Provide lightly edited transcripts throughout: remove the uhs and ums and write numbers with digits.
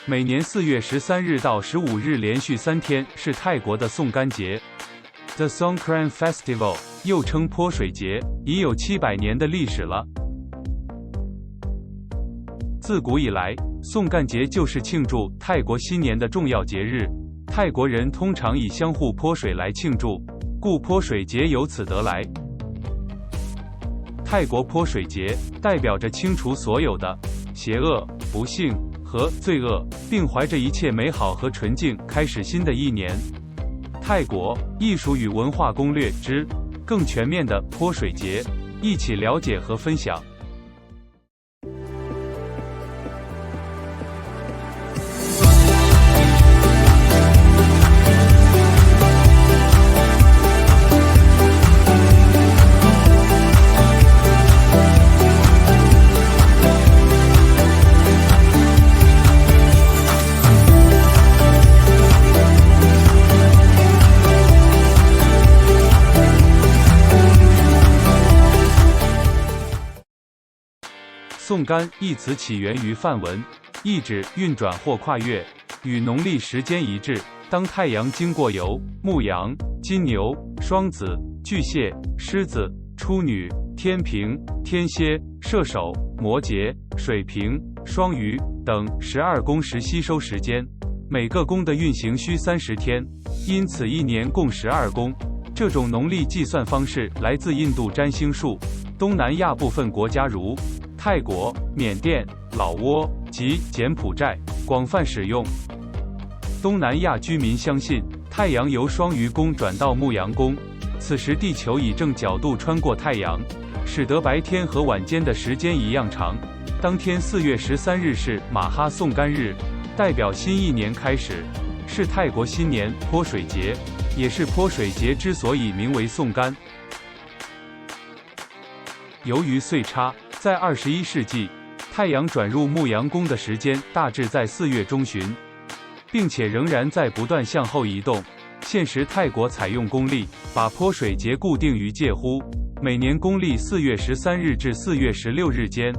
每年4月13日到15日连续3天是泰国的送干节。The Songkran Festival 又称泼水节，已有700年的历史了。自古以来，送干节就是庆祝泰国新年的重要节日。泰国人通常以相互泼水来庆祝，故泼水节由此得来。泰国泼水节代表着清除所有的邪恶、不幸和罪恶，并怀着一切美好和纯净开始新的一年。泰国艺术与文化攻略之更全面的泼水节，一起了解和分享。送干一词起源于梵文，意指运转或跨越，与农历时间一致。当太阳经过由牧羊、金牛、双子、巨蟹、狮子、处女、天平、天蝎、射手、摩羯、水瓶、双鱼等12宫时吸收时间，每个宫的运行需30天，因此一年共12宫。这种农历计算方式来自印度占星术，东南亚部分国家如泰国、缅甸、老挝及柬埔寨广泛使用。东南亚居民相信，太阳由双鱼宫转到牧羊宫，此时地球以正角度穿过太阳，使得白天和晚间的时间一样长。当天4月13日是马哈送干日，代表新一年开始，是泰国新年泼水节，也是泼水节之所以名为送干。由于岁差，在21世纪，太阳转入牧羊宫的时间大致在4月中旬，并且仍然在不断向后移动。现时泰国采用公历，把泼水节固定于介乎每年公历4月13日至4月16日间。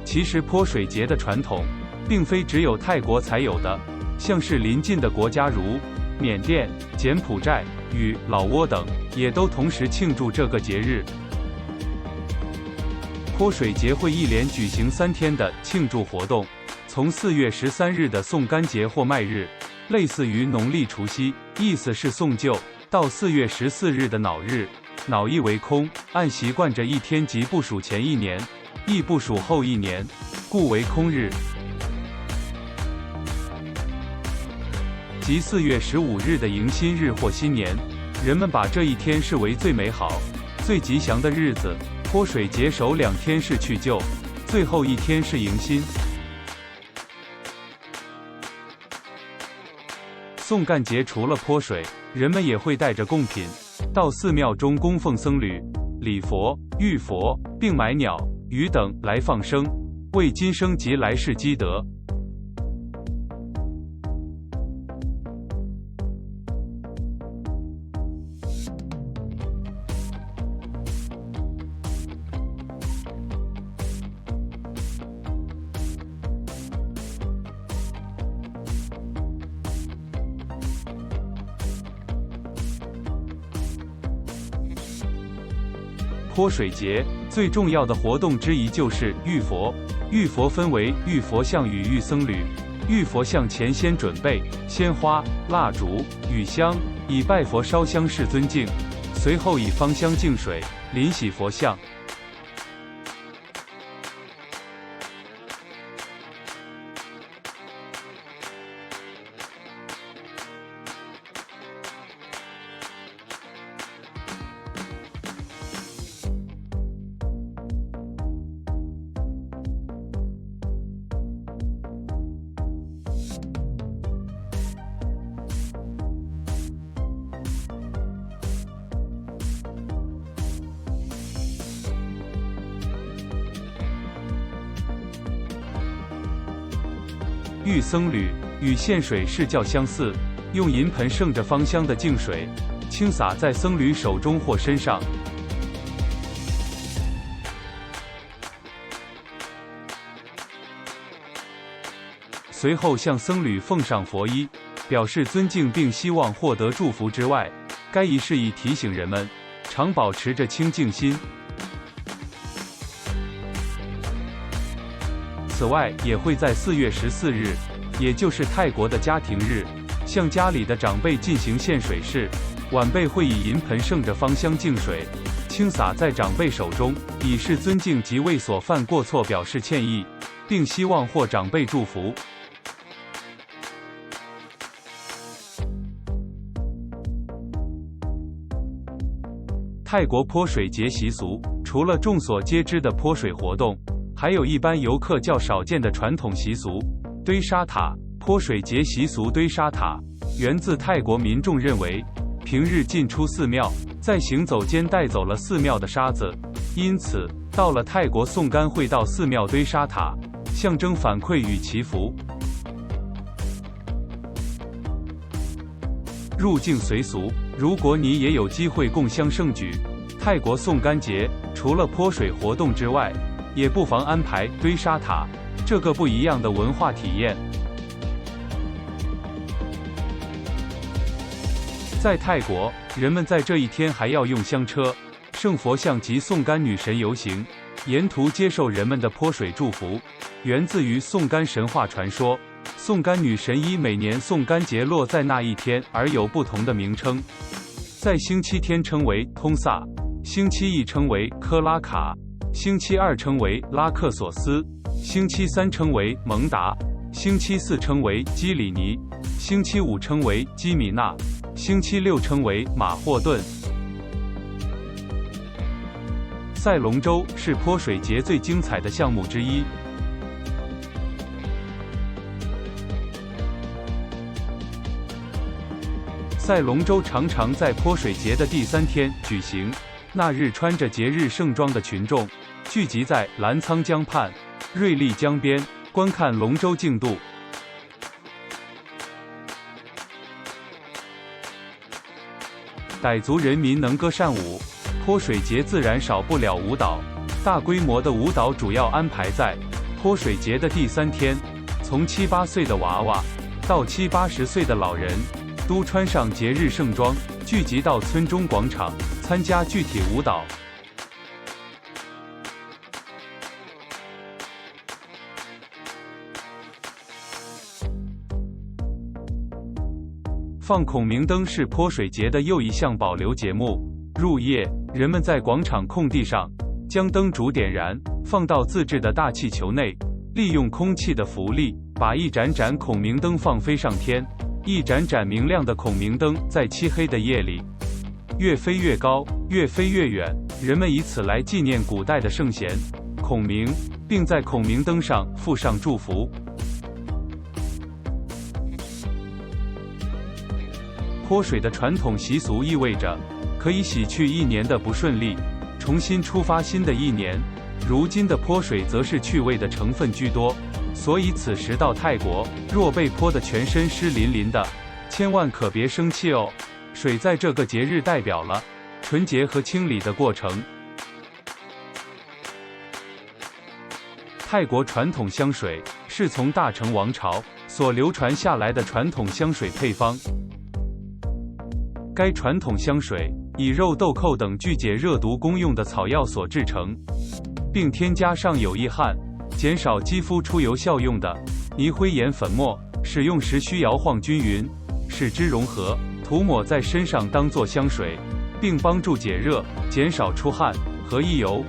其实泼水节的传统并非只有泰国才有的，像是邻近的国家如缅甸、柬埔寨与老挝等，也都同时庆祝这个节日。泼水节会一连举行3天的庆祝活动，从4月13日的送干节或麦日，类似于农历除夕，意思是送旧，到4月14日的脑日，脑意为空，按习惯这一天即部署前一年，亦部署后一年，故为空日。即4月15日的迎新日或新年，人们把这一天视为最美好、最吉祥的日子。泼水节首2天是去旧，最后1天是迎新。送干节除了泼水，人们也会带着贡品到寺庙中供奉僧侣、礼佛、浴佛，并买鸟、鱼等来放生，为今生及来世积德。泼水节最重要的活动之一就是浴佛。浴佛分为浴佛像与浴僧侣。浴佛像前先准备鲜花、蜡烛、与香，以拜佛烧香示尊敬，随后以芳香净水淋洗佛像。浴僧侣与献水是较相似，用银盆盛着芳香的净水，倾洒在僧侣手中或身上。随后向僧侣奉上佛衣，表示尊敬并希望获得祝福之外，该仪式亦提醒人们常保持着清净心。此外，也会在4月14日，也就是泰国的家庭日，向家里的长辈进行献水式，晚辈会以银盆盛着芳香净水，倾洒在长辈手中，以示尊敬及为所犯过错表示歉意，并希望获长辈祝福。泰国泼水节习俗，除了众所皆知的泼水活动，还有一般游客较少见的传统习俗——堆沙塔。泼水节习俗堆沙塔，源自泰国民众认为，平日进出寺庙，在行走间带走了寺庙的沙子，因此，到了泰国送干会到寺庙堆沙塔，象征反馈与祈福。入境随俗，如果你也有机会共襄盛举，泰国送干节除了泼水活动之外，也不妨安排堆沙塔，这个不一样的文化体验。在泰国，人们在这一天还要用香车、圣佛像及送干女神游行，沿途接受人们的泼水祝福，源自于送干神话传说。送干女神依每年送干节落在那一天而有不同的名称，在星期天称为通萨，星期一称为科拉卡，星期二称为拉克索斯，星期三称为蒙达，星期四称为基里尼，星期五称为基米纳，星期六称为马霍顿。赛龙舟是泼水节最精彩的项目之一。赛龙舟常常在泼水节的第3天举行，那日穿着节日盛装的群众聚集在澜沧江畔、瑞丽江边，观看龙舟竞渡。傣族人民能歌善舞，泼水节自然少不了舞蹈。大规模的舞蹈主要安排在泼水节的第3天，从7、8岁的娃娃到70、80岁的老人，都穿上节日盛装，聚集到村中广场，参加具体舞蹈。放孔明灯是泼水节的又一项保留节目。入夜，人们在广场空地上将灯烛点燃，放到自制的大气球内，利用空气的浮力，把一盏盏孔明灯放飞上天。一盏盏明亮的孔明灯在漆黑的夜里越飞越高，越飞越远，人们以此来纪念古代的圣贤孔明，并在孔明灯上附上祝福。泼水的传统习俗意味着可以洗去一年的不顺利，重新出发新的一年。如今的泼水则是趣味的成分居多，所以此时到泰国，若被泼得全身湿淋淋的，千万可别生气哦。水在这个节日代表了纯洁和清理的过程。泰国传统香水是从大成王朝所流传下来的传统香水配方。该传统香水以肉豆蔻等具解热毒功用的草药所制成，并添加上有益汗、减少肌肤出油效用的泥灰岩粉末，使用时需摇晃均匀，使之融合，涂抹在身上当作香水，并帮助解热、减少出汗和溢油。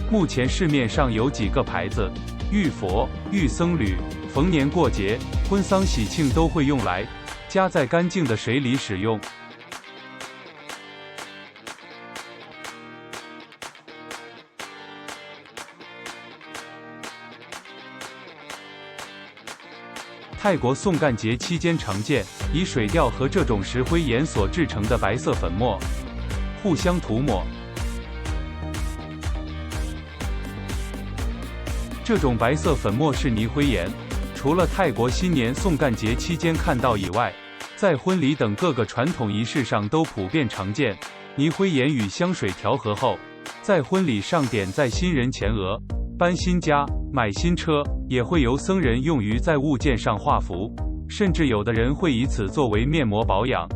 目前市面上有几个牌子，浴佛、浴僧侣，逢年过节、婚丧喜庆都会用来加在干净的水里使用。泰国送干节期间常见以水调和这种石灰岩所制成的白色粉末互相涂抹。这种白色粉末是泥灰岩，除了泰国新年送干节期间看到以外，在婚礼等各个传统仪式上都普遍常见。泥灰盐与香水调和后，在婚礼上点在新人前额。搬新家、买新车，也会由僧人用于在物件上画符，甚至有的人会以此作为面膜保养。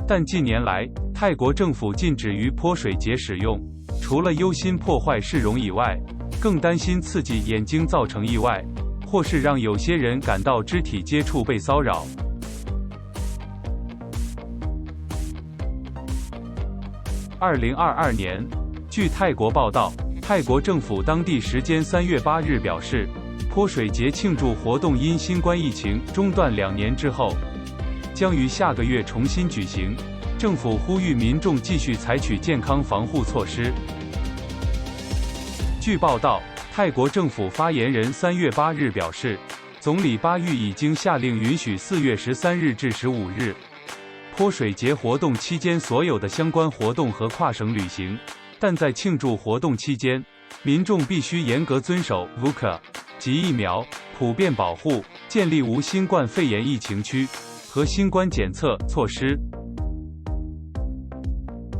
但近年来，泰国政府禁止于泼水节使用，除了忧心破坏市容以外，更担心刺激眼睛造成意外，或是让有些人感到肢体接触被骚扰。2022年，据泰国报道，泰国政府当地时间3月8日表示，泼水节庆祝活动因新冠疫情中断2年之后，将于下个月重新举行。政府呼吁民众继续采取健康防护措施。据报道，泰国政府发言人3月8日表示，总理巴育已经下令允许4月13日至15日泼水节活动期间所有的相关活动和跨省旅行，但在庆祝活动期间，民众必须严格遵守 VUCA 及疫苗普遍保护，建立无新冠肺炎疫情区和新冠检测措施。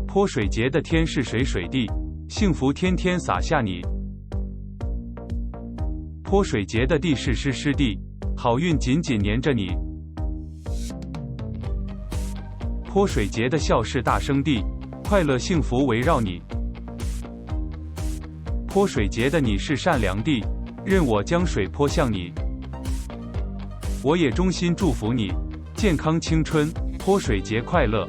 泼水节的天是水水地，幸福天天洒下你。泼水节的地是湿湿地，好运紧紧黏着你。泼水节的笑是大声地，快乐幸福围绕你。泼水节的你是善良地，任我将水泼向你。我也衷心祝福你，健康青春，泼水节快乐。